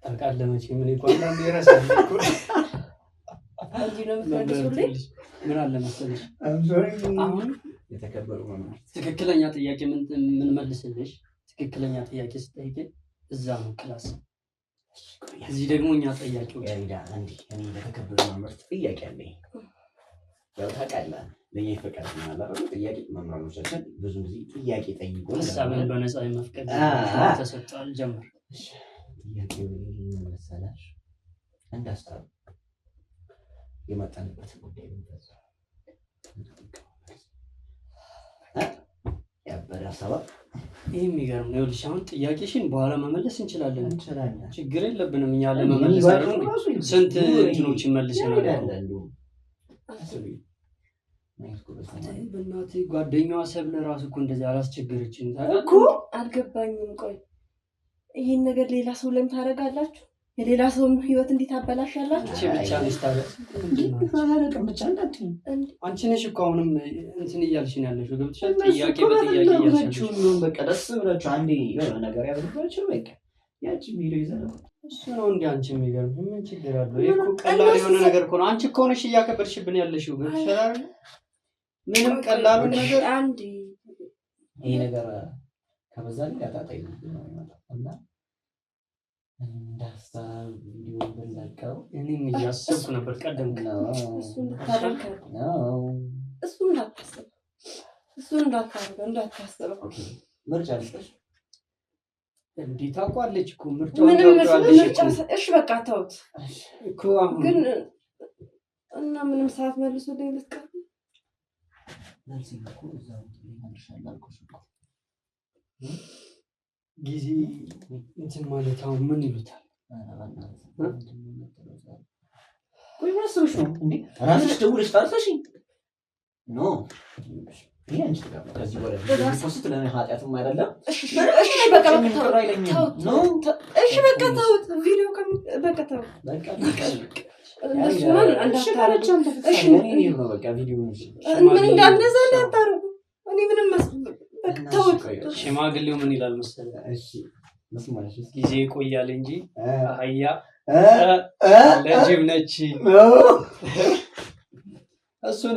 ታውቃለህ መቼም እኔ እኮ አንዳንዴ እረሳለሁ እኮ። እንዲህ ነው የምትመልሱልኝ? ምን አለ መሰለሽ አሁን የተከበሩ መምህር ትክክለኛ ጥያቄ ምን መልስልሽ? ትክክለኛ ጥያቄ ስጠይቅ እዛ ነው ክላስ፣ እዚህ ደግሞ እኛ ጠያቂዎች። እኔ ለተከበሩ መምህር ጥያቄ አለኝ። ያው ታውቃለህ ለኛ ይፈቀድ ማለት ነው። ጥያቄ መምህራኖቻችን ብዙ ጊዜ ጥያቄ ጠይቁ ሀሳብን በነፃ የመፍቀድ ተሰጥቷል። ጀምር። ጥያቄው መሰላሽ እንዳስታው የመጣንበት ጉዳይ ነው። ያበረ ሰበብ ይሄ የሚገርም ነው። ይኸውልሽ አሁን ጥያቄሽን በኋላ መመለስ እንችላለን፣ ችግር የለብንም። እኛ ለመመለስ አይደል ስንት እንትኖችን መልሰናል። በእናትህ ጓደኛዋ ሰብለ ራሱ እኮ እንደዚህ አላስቸገረችም እኮ። አልገባኝም። ቆይ ይሄን ነገር ሌላ ሰው ለምን ታደርጋላችሁ? የሌላ ሰውን ህይወት እንዴት አበላሻላችሁ? እቺ ብቻ ነሽ ታዲያ? አንቺ ነሽ እኮ አሁንም እንትን እያልሽ ነው ያለሽው። ገብቶሻል? ጥያቄ በጥያቄ እያልሽ ነው። በቃ ደስ ብላችሁ አንዴ የሆነ ነገር ያደርጋችሁ በቃ ያቺ ቪዲዮ ይዘን እሱ ነው እንዴ አንቺ የሚገርም ምን ችግር አለው? ይሄ እኮ ቀላል የሆነ ነገር እኮ ነው። አንቺ እኮ ነሽ እያከበርሽብን ያለሽው። ገብቶሻል አይደል? ምንም ቀላሉ ነገር አንዴ ይሄ ነገር ከበዛልኝ ያጣጣይ ነው እና እንዳስታው ቪዲዮ በላቀው እኔም እያሰብኩ ነበር። ቀደም እሱን እንዳታስበው። ምርጫ ልስጥሽ እንዴ? ታውቋለች እኮ ምርጫ እሺ በቃ ተውት እኮ አሁን ግን እና ምንም ሰዓት መልሱልኝ ልትቀር ለዚህ እኮ እዛው ይመርሻል አልኩሽ እኮ ጊዜ እንትን ማለት አሁን ምን ይሉታል? ቆይ ማሰብሽ ነው እንዴ? ራስሽ ደውለሽ ታርሰሽኝ ኖ ይሄ አንቺ ተጋባ ከዚህ በኋላ ፖስት ለኔ ኃጢያትም አይደለም። እሺ በቃ ተውት ቪዲዮ በቃ ተውት በቃ እነሱን እንዳታረጉ። እሺ ነው በቃ ቪዲዮ ምን እንዳነዛ እንዳታረጉ። እኔ ምንም ተውት። ሽማግሌው ምን ይላል መሰለህ? እሺ መስማሽ ጊዜ ይቆያል እንጂ አህያ ለጅብ ነች። እሱን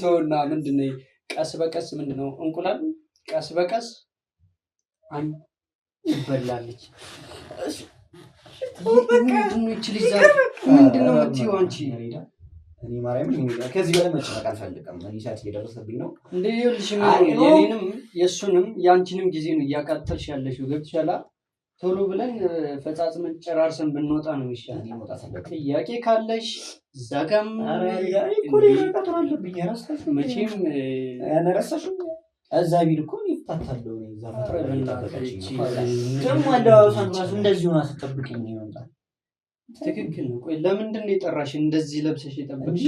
ተውና ምንድነው ቀስ በቀስ ምንድነው እንቁላል ቀስ በቀስ ይበላለች። እሺ ምንድነው እቺ ልጅ ምንድነው የምትይው አንቺ? እኔ ማርያምን ከዚህ በላይ መጨነቅ አልፈልግም። እኔ ሰዓት እየደረሰብኝ ነው እንዴ? ይኸውልሽ የኔንም የእሱንም ያንቺንም ጊዜ ነው እያቃጠልሽ ያለሽው። ገብቶሻል? ቶሎ ብለን ፈጻጽመን ጨራርሰን ብንወጣ ነው የሚሻለው። ጥያቄ ካለሽ ዘጋም መቼም ያነረሳሽ እዛ ቢል እኮ ይፈታታለው። ደግሞ አለባበሷን እንደዚህ ሆና ስትጠብቀኝ ነው ይመጣል። ትክክል ነው። ቆይ ለምንድን ነው የጠራሽ? እንደዚህ ለብሰሽ የጠበቅሽ?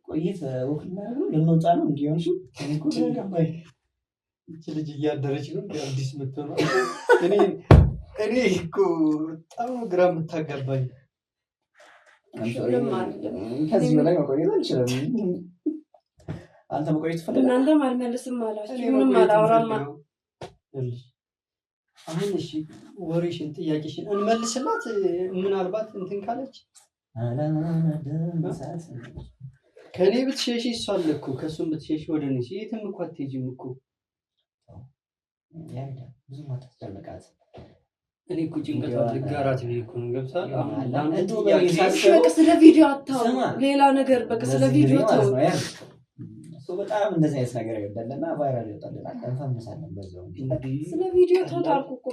ቆይት ወክልና ነው ልንወጣ ነው እንዲሆንሽ እኮ ገባኝ። እቺ ልጅ እያደረች ነው አዲስ መጥተው እኔ እኮ በጣም ግራ የምታጋባኝ። ከዚህ በላይ መቆየት አልችልም። አንተ መቆየት ትፈልጋለህ? እናንተም አልመልስም አላችሁ። ምንም አላወራም። አሁን እሺ ወሬሽን ጥያቄሽን እንመልስላት። ምናልባት እንትን ካለች ከኔ ብትሸሺ እሷ አለ እኮ ከእሱም ብትሸሺ ወደ እኔ የትም እኮ አትሄጂም እኮ። ብዙ ማታስጨንቃት። እኔ እኮ ጭንቀቷን ልጋራት ነው እኮ ነው። ገብቶሃል? በቃ ስለ ቪዲዮ አታውሩ፣ ሌላ ነገር በቃ ስለ ቪዲዮ ተው። በጣም እንደዚህ አይነት ነገር ይወዳልና ቫይራል ይወጣልናል። እንፈምሳለን በዛው ስለ ቪዲዮ ተውታልኩ እኮ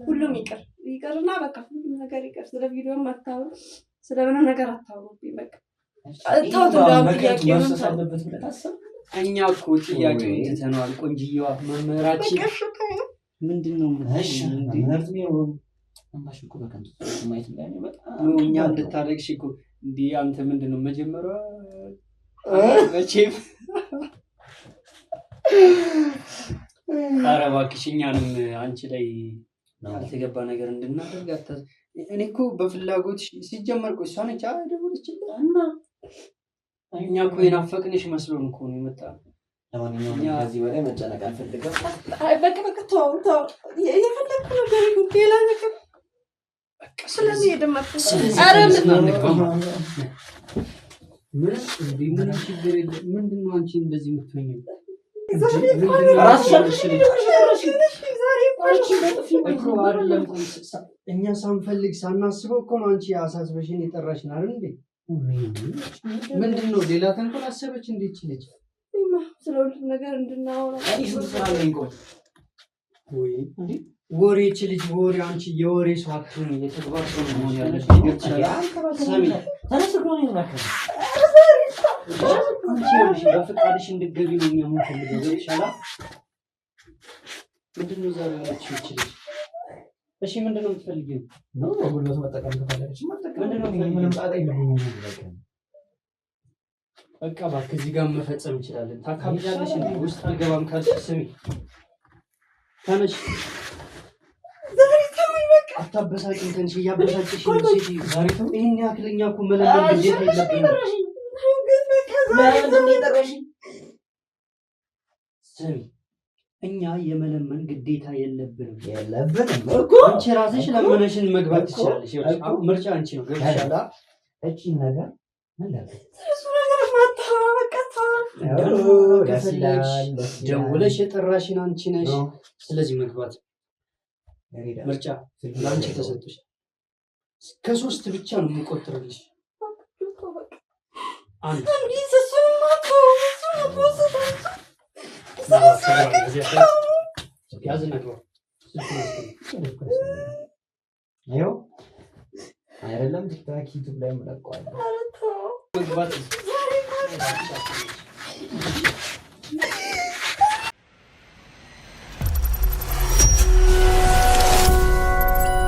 ሁሉም ይቀርና በቃ ሁሉም ነገር ይቀር። ስለ ቪዲዮም አታውሩ፣ ስለምንም ነገር አታውሩ። በቃ ተውት። እንደውም ጥያቄ ነው አለበት ብለህ ታስብ። እኛ እኮ ጥያቄውን ትተነዋል። ቆንጅየዋ መምህራችን ምንድነው እኛ እንድታለቅሽ እኮ እንዲህ አንተ ምንድነው መጀመሪያ መቼም ኧረ እባክሽ እኛንም አንቺ ላይ ያልተገባ ነገር እንድናደርግ እኔ እኮ በፍላጎት ሲጀመር እኮ እሷ ነች ደወለችልኝ እና እኛ እኮ የናፈቅንሽ መስሎን እኮ ነው የመጣነው። ለማንኛውም ከዚህ በላይ መጨነቅ አልፈልግም። በቃ ተው የፈለግኩ ነገር ይሁን ሌላ ነገር ስለዚህ የደማችሁ ኧረ ምን ችግር የለም። ምንድን ነው አንቺ እንደዚህ የምትሆኚው? እኛ ሳንፈልግ ሳናስበው እኮ ነው አንቺ አሳስበሽን የጠራሽን አይደል እንዴ? ምንድን ነው ሌላ ተንኮል አሰበች እንዴ ይችላል? ስለሁሉ ነገር እንድናወራ ወይ እንዴ ወሬ ልጅ ወሬ አንቺ የወሬ ሰው አትሁን። የተግባር ሰው መሆን ያለሽ ሰሚ ተነስቶኝ ነው አንቺ በፍቃድሽ እንድትገቢ ነው የምንፈልገው። ገብሻላ? ምንድን ነው ዛሬ ያለችው ይችላል? እሺ ምንድን ነው የምትፈልጊው? ነው ጉልበት መጠቀም ተፈለገች ምንድን ነው ምንም ጣጣ የለውም። በቃ እባክህ እዚህ ጋር መፈጸም እንችላለን። ታካብዳለሽ እንዴ? ውስጥ አልገባም ካልሽ ስሚ ተነሽ። አታበሳጭኝ ተንሽ እያበሳጭሽ ነው ሲቲ ዛሬ ነው ይሄን ያክልኛ እኮ መለመን ግዴታ የለብንም። ስሚ እኛ የመለመን ግዴታ የለብንም እኮ አንቺ ራስሽ ለመነሽን መግባት ትችላለሽ። ምርጫ አንቺ ነው። ገብሻላ? እቺ ነገር ምን ለምን እሱ ነገር ማታወራ በቃ ደውለሽ የጠራሽን አንቺ ነሽ። ስለዚህ መግባት ምርጫ ለአንቺ ተሰጥቶሽ ከ3 ብቻ ነው የምቆጥርልሽ። አንድ አይደለም ቲክቶክ ዩቲዩብ ላይ መለቀዋለሁ። መግባት